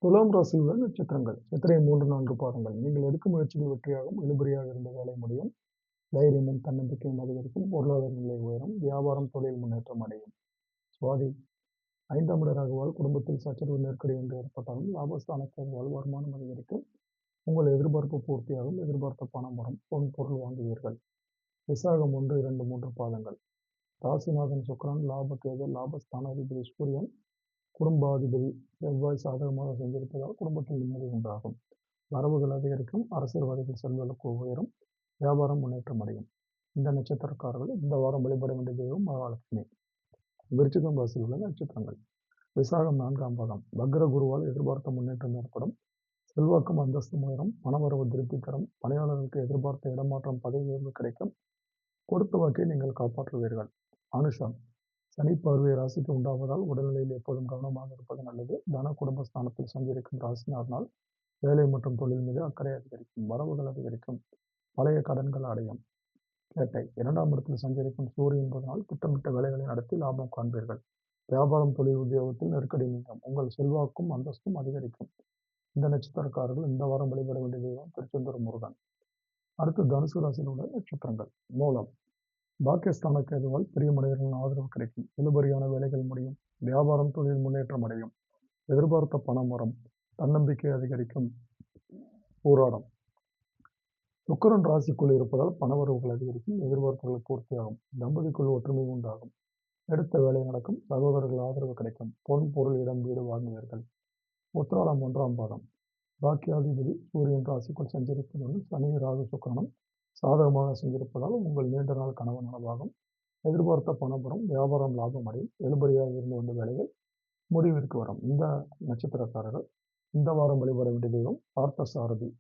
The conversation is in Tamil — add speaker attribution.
Speaker 1: துலாம் ராசியில் உள்ள நட்சத்திரங்கள். சித்திரை 3, 4 பாதங்கள். நீங்கள் எடுக்கும் முயற்சிகள் வெற்றியாகும். இழுபறியாக இருந்த வேலை முடியும். தைரியமும் தன்னம்பிக்கையும் அதிகரிக்கும். பொருளாதார நிலை உயரும். வியாபாரம், தொழில் முன்னேற்றம் அடையும். சுவாதி 5ஆம் இட ராகுவால் குடும்பத்தில் சச்சரவு நெருக்கடி என்று ஏற்பட்டாலும் லாபஸ்தானத்தால் வருமானம் அதிகரிக்கும். உங்கள் எதிர்பார்ப்பு பூர்த்தியாகும். எதிர்பார்த்த பணம் வரும். பொன் பொருள் வாங்குவீர்கள். விசாகம் 1, 2, 3 பாதங்கள். ராசிநாதன் சுக்கிரன், லாபகேது, லாபஸ்தானாதிபதி சூரியன், குடும்பாதிபதி செவ்வாய் சாதகமாக செஞ்சிருப்பதால் குடும்பத்தில் நிம்மதி உண்டாகும். வரவுகள் அதிகரிக்கும். அரசியல்வாதிகள் செல்வதற்கு உயரும். வியாபாரம் முன்னேற்றம் அடையும். இந்த நட்சத்திரக்காரர்கள் இந்த வாரம் வழிபட வேண்டிய தெய்வம் மகாலட்சுமி. விருச்சிகம் ராசியில் உள்ள நட்சத்திரங்கள். விசாகம் 4ஆம் பாதம். வக்ர குருவால் எதிர்பார்த்த முன்னேற்றம் ஏற்படும். செல்வாக்கும் அந்தஸ்தும் உயரும். பணவரவு திருப்தி தரும். பணியாளர்களுக்கு எதிர்பார்த்த இடமாற்றம், பதவி உயர்வு கிடைக்கும். கொடுத்த வாக்கை நீங்கள் காப்பாற்றுவீர்கள். அனுஷம் சனி பார்வை ராசிக்கு உண்டாவதால் உடல்நிலையில் எப்போதும் கவனமாக இருப்பது நல்லது. தன குடும்பஸ்தானத்தில் சஞ்சரிக்கும் ராசினார்னால் வேலை மற்றும் தொழில் மீது அக்கறை அதிகரிக்கும். வரவுகள் அதிகரிக்கும். பழைய கடன்கள் அடையும். கேட்டை 2ஆம் இடத்தில் சஞ்சரிக்கும் சூரியன் என்பதனால் திட்டமிட்ட வேலைகளை நடத்தி லாபம் காண்பீர்கள். வியாபாரம், தொழில், உத்தியோகத்தில் நெருக்கடி நீங்கும். உங்கள் செல்வாக்கும் அந்தஸ்தும் அதிகரிக்கும். இந்த நட்சத்திரக்காரர்கள் இந்த வாரம் வழிபட வேண்டிய தெய்வம் திருச்செந்தூர் முருகன். அடுத்து தனுசு ராசியில் உள்ள நட்சத்திரங்கள். மூலம் பாக்கியஸ்தான கேதுவால் பெரிய மனிதர்களின் ஆதரவு கிடைக்கும். இழுபறியான வேலைகள் முடியும். வியாபாரம், தொழில் முன்னேற்றம் அடையும். எதிர்பார்த்த பணம் வரும். தன்னம்பிக்கை அதிகரிக்கும். போராடம் சுக்கிரன் ராசிக்குள் இருப்பதால் பணவரவுகள் அதிகரிக்கும். எதிர்பார்ப்புகள் பூர்த்தியாகும். தம்பதிக்குள் ஒற்றுமை உண்டாகும். எடுத்த வேலை நடக்கும். சகோதரர்கள் ஆதரவு கிடைக்கும். பொன் பொருள் இடம் வீடு வாங்குவீர்கள். உத்திராடம் 1ஆம் பாதம். பாக்கியாதிபதி சூரியன் ராசிக்குள் சஞ்சரிப்பதுடன் சனி, ராகு, சுக்கிரனும் சாதகமாக செஞ்சிருப்பதால் உங்கள் நீண்ட நாள் கனவு நனவாகும். எதிர்பார்த்த பணம் வரும். வியாபாரம் லாபம் அடையும். இழுபறியாக இருந்து வந்த வேலைகள் முடிவிற்கு வரும். இந்த நட்சத்திரக்காரர்கள் இந்த வாரம் வழிபட வேண்டிய தெய்வம் பார்த்தசாரதி.